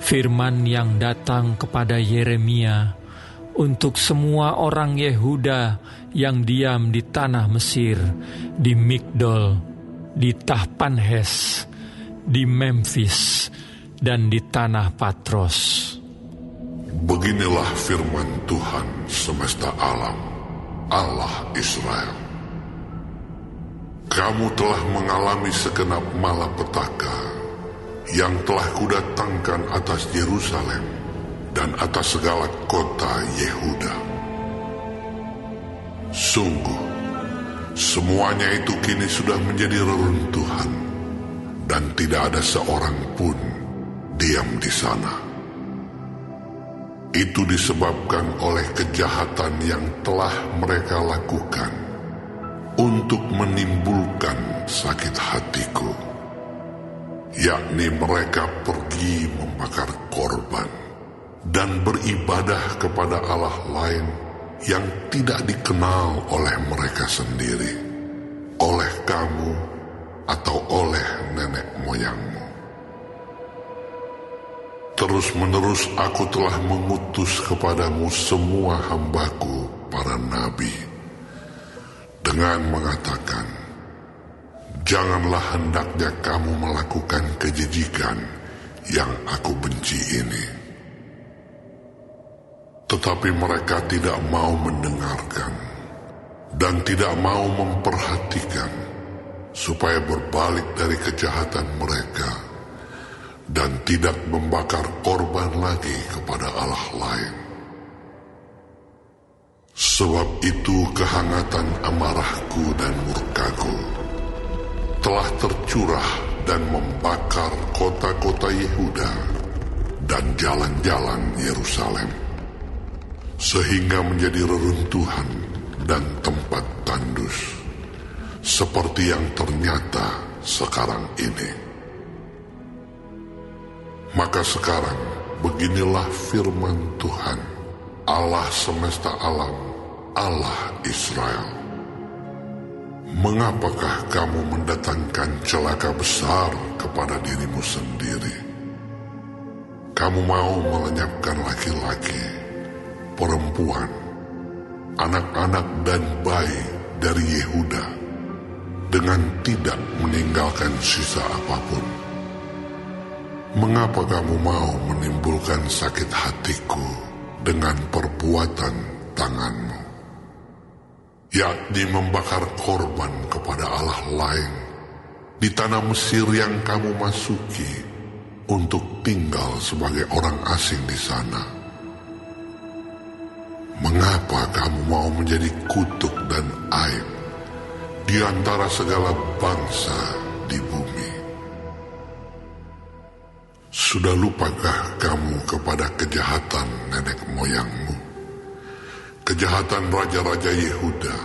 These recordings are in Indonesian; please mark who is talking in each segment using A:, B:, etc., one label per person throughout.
A: Firman yang datang kepada Yeremia untuk semua orang Yehuda yang diam di tanah Mesir, di Migdol, di Tahpanhes, di Memphis, dan di tanah Patros.
B: Beginilah firman Tuhan semesta alam, Allah Israel. Kamu telah mengalami segenap malapetaka yang telah kudatangkan atas Yerusalem dan atas segala kota Yehuda. Sungguh, semuanya itu kini sudah menjadi reruntuhan, dan tidak ada seorang pun diam di sana. Itu disebabkan oleh kejahatan yang telah mereka lakukan untuk menimbulkan sakit hatiku, yakni mereka pergi membakar korban dan beribadah kepada Allah lain yang tidak dikenal oleh mereka sendiri, oleh kamu atau oleh nenek moyangmu. Terus-menerus aku telah mengutus kepadamu semua hambaku para nabi dengan mengatakan, janganlah hendaknya kamu melakukan kejijikan yang aku benci ini. Tetapi mereka tidak mau mendengarkan dan tidak mau memperhatikan supaya berbalik dari kejahatan mereka dan tidak membakar korban lagi kepada Allah lain. Sebab itu kehangatan amarahku dan murkaku telah tercurah dan membakar kota-kota Yehuda dan jalan-jalan Yerusalem, sehingga menjadi reruntuhan dan tempat tandus, seperti yang ternyata sekarang ini. Maka sekarang beginilah firman Tuhan, Allah semesta alam, Allah Israel. Mengapakah kamu mendatangkan celaka besar kepada dirimu sendiri? Kamu mau melenyapkan laki-laki, perempuan, anak-anak dan bayi dari Yehuda dengan tidak meninggalkan sisa apapun. Mengapa kamu mau menimbulkan sakit hatiku dengan perbuatan tanganmu, yakni membakar korban kepada Allah lain di tanah Mesir yang kamu masuki untuk tinggal sebagai orang asing di sana? Mengapa kamu mau menjadi kutuk dan aib di antara segala bangsa di bumi? Sudah lupakah kamu kepada kejahatan nenek moyangmu, kejahatan raja-raja Yehuda,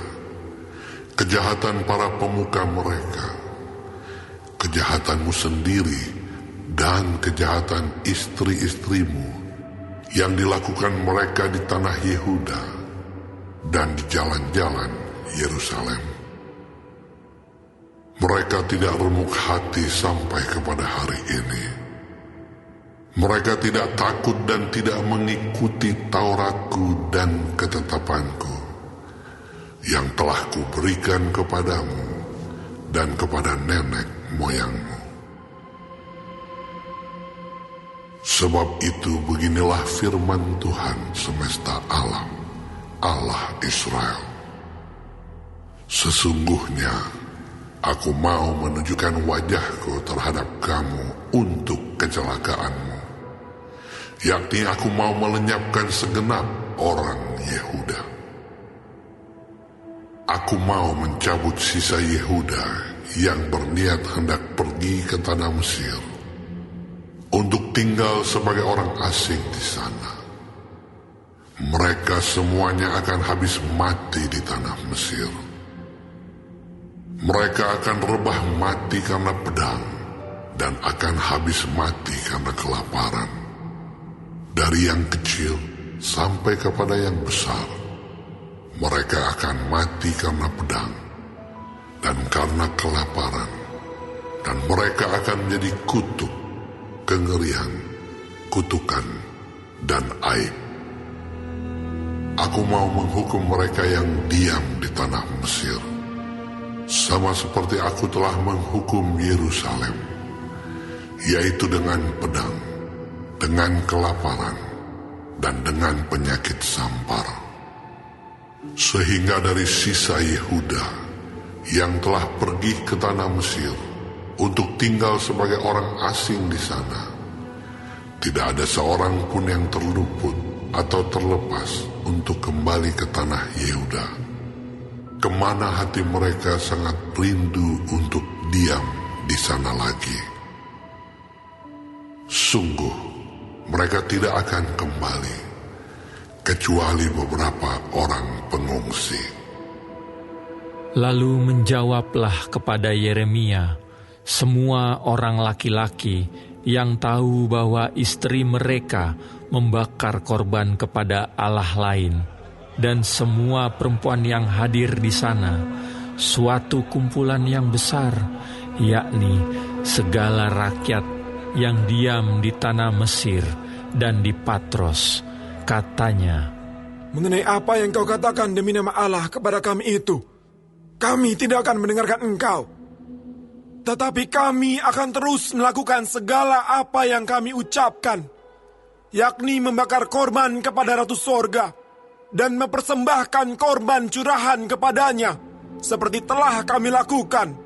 B: kejahatan para pemuka mereka, kejahatanmu sendiri, dan kejahatan istri-istrimu yang dilakukan mereka di tanah Yehuda dan di jalan-jalan Yerusalem? Mereka tidak remuk hati sampai kepada hari ini. Mereka tidak takut dan tidak mengikuti Tauratku dan ketetapanku yang telah kuberikan kepadamu dan kepada nenek moyangmu. Sebab itu beginilah firman Tuhan semesta alam, Allah Israel. Sesungguhnya aku mau menunjukkan wajahku terhadap kamu untuk kecelakaanmu, yakni aku mau melenyapkan segenap orang Yehuda. Aku mau mencabut sisa Yehuda yang berniat hendak pergi ke tanah Mesir untuk tinggal sebagai orang asing di sana. Mereka semuanya akan habis mati di tanah Mesir. Mereka akan rebah mati karena pedang dan akan habis mati karena kelaparan. Dari yang kecil sampai kepada yang besar, mereka akan mati karena pedang dan karena kelaparan, dan mereka akan menjadi kutuk, kengerian, kutukan dan aib. Aku mau menghukum mereka yang diam di tanah Mesir, sama seperti aku telah menghukum Yerusalem, yaitu dengan pedang, dengan kelaparan, dan dengan penyakit sampar. Sehingga dari sisa Yehuda yang telah pergi ke tanah Mesir untuk tinggal sebagai orang asing di sana, tidak ada seorang pun yang terluput atau terlepas untuk kembali ke tanah Yehuda, kemana hati mereka sangat rindu untuk diam di sana lagi. Sungguh, mereka tidak akan kembali, kecuali beberapa orang pengungsi.
A: Lalu menjawablah kepada Yeremia semua orang laki-laki yang tahu bahwa istri mereka membakar korban kepada Allah lain, dan semua perempuan yang hadir di sana, suatu kumpulan yang besar, yakni segala rakyat yang diam di tanah Mesir dan di Patros. Katanya,
C: "Mengenai apa yang kau katakan demi nama Allah kepada kami itu, kami tidak akan mendengarkan engkau. Tetapi kami akan terus melakukan segala apa yang kami ucapkan, yakni membakar korban kepada Ratu Sorga dan mempersembahkan korban curahan kepadanya, seperti telah kami lakukan.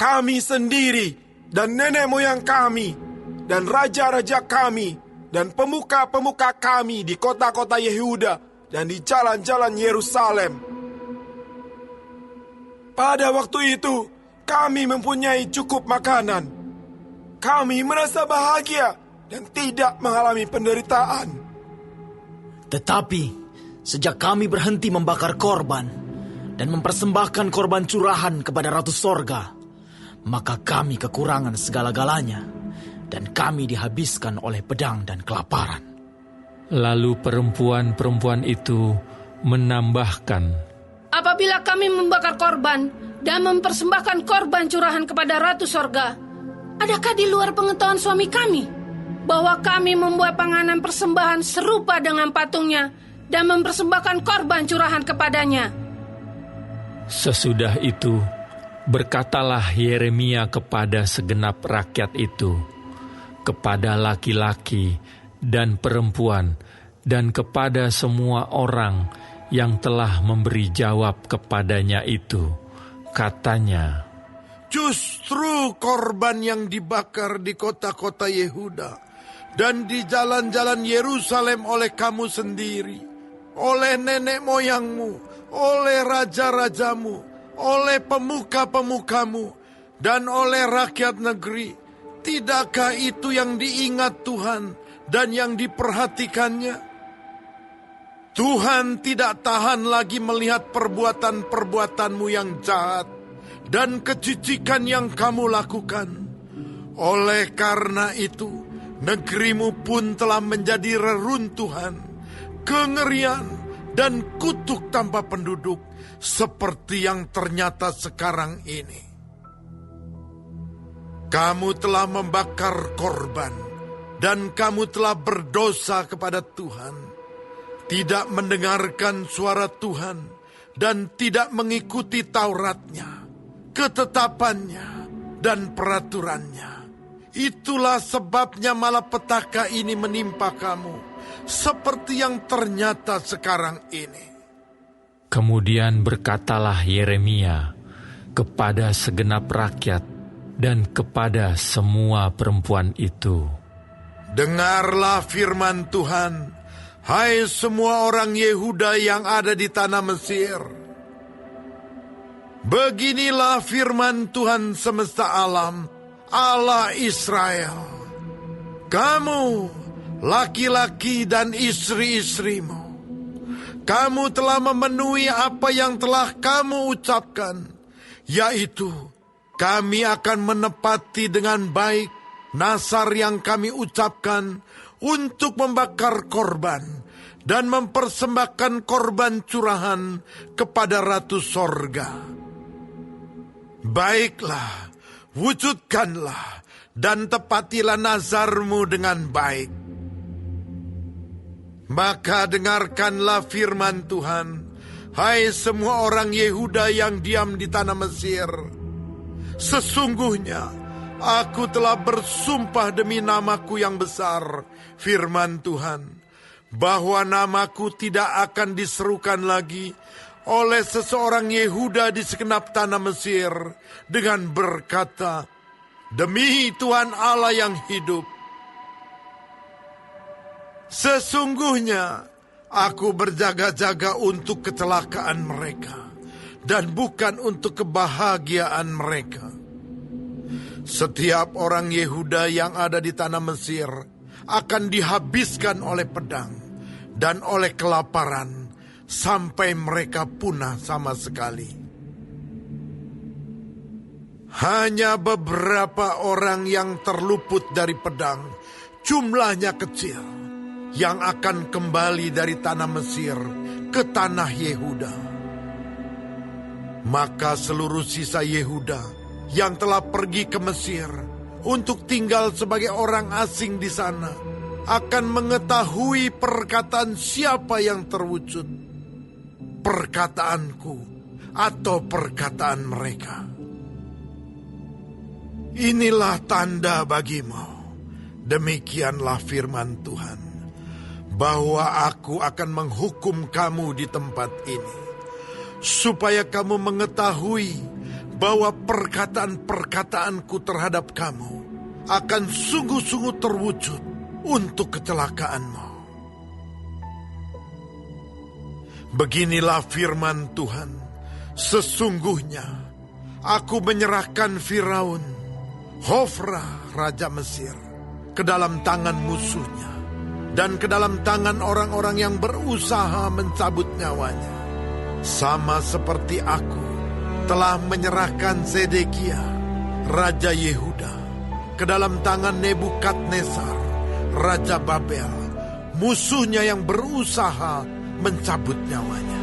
C: Kami sendiri dan nenek moyang kami dan raja-raja kami dan pemuka-pemuka kami di kota-kota Yehuda dan di jalan-jalan Yerusalem. Pada waktu itu, kami mempunyai cukup makanan. Kami merasa bahagia dan tidak mengalami penderitaan.
D: Tetapi, sejak kami berhenti membakar korban dan mempersembahkan korban curahan kepada Ratu Sorga, maka kami kekurangan segala-galanya, dan kami dihabiskan oleh pedang dan kelaparan."
A: lalu perempuan-perempuan itu menambahkan,
E: "Apabila kami membakar korban dan mempersembahkan korban curahan kepada Ratu Sorga, adakah di luar pengetahuan suami kami bahwa kami membuat panganan persembahan serupa dengan patungnya dan mempersembahkan korban curahan kepadanya?"
A: Sesudah itu, berkatalah Yeremia kepada segenap rakyat itu, kepada laki-laki dan perempuan, dan kepada semua orang yang telah memberi jawab kepadanya itu. Katanya,
F: "Justru korban yang dibakar di kota-kota Yehuda dan di jalan-jalan Yerusalem oleh kamu sendiri, oleh nenek moyangmu, oleh raja-rajamu, oleh pemuka-pemukamu, dan oleh rakyat negeri, tidakkah itu yang diingat Tuhan dan yang diperhatikannya? Tuhan tidak tahan lagi melihat perbuatan-perbuatanmu yang jahat dan kecicikan yang kamu lakukan. Oleh karena itu, negerimu pun telah menjadi reruntuhan, kengerian, dan kutuk tanpa penduduk, seperti yang ternyata sekarang ini. Kamu telah membakar korban, dan kamu telah berdosa kepada Tuhan, tidak mendengarkan suara Tuhan, dan tidak mengikuti Tauratnya, ketetapannya, dan peraturannya. Itulah sebabnya malapetaka ini menimpa kamu, seperti yang ternyata sekarang ini."
A: kemudian berkatalah Yeremia kepada segenap rakyat dan kepada semua perempuan itu,
F: "Dengarlah firman Tuhan, hai semua orang Yehuda yang ada di tanah Mesir. Beginilah firman Tuhan semesta alam, Allah Israel. Kamu, laki-laki dan istri-istrimu, kamu telah memenuhi apa yang telah kamu ucapkan, yaitu kami akan menepati dengan baik nasar yang kami ucapkan untuk membakar korban dan mempersembahkan korban curahan kepada Ratu Sorga. Baiklah, wujudkanlah dan tepatilah nazarmu dengan baik. Maka dengarkanlah firman Tuhan, hai semua orang Yehuda yang diam di tanah Mesir. Sesungguhnya aku telah bersumpah demi namaku yang besar, firman Tuhan, bahwa namaku tidak akan diserukan lagi oleh seseorang Yehuda di segenap tanah Mesir dengan berkata, demi Tuhan Allah yang hidup, sesungguhnya aku berjaga-jaga untuk kecelakaan mereka dan bukan untuk kebahagiaan mereka. Setiap orang Yehuda yang ada di tanah Mesir akan dihabiskan oleh pedang dan oleh kelaparan sampai mereka punah sama sekali. Hanya beberapa orang yang terluput dari pedang, jumlahnya kecil, yang akan kembali dari tanah Mesir ke tanah Yehuda. Maka seluruh sisa Yehuda yang telah pergi ke Mesir untuk tinggal sebagai orang asing di sana akan mengetahui perkataan siapa yang terwujud, perkataanku atau perkataan mereka. Inilah tanda bagimu, demikianlah firman Tuhan, bahwa aku akan menghukum kamu di tempat ini, supaya kamu mengetahui bahwa perkataan-perkataanku terhadap kamu akan sungguh-sungguh terwujud untuk kecelakaanmu. Beginilah firman Tuhan, sesungguhnya aku menyerahkan Firaun, Hofra, raja Mesir, ke dalam tangan musuhnya, dan ke dalam tangan orang-orang yang berusaha mencabut nyawanya. Sama seperti aku telah menyerahkan Zedekia, raja Yehuda, ke dalam tangan Nebukadnezar, raja Babel, musuhnya yang berusaha mencabut nyawanya.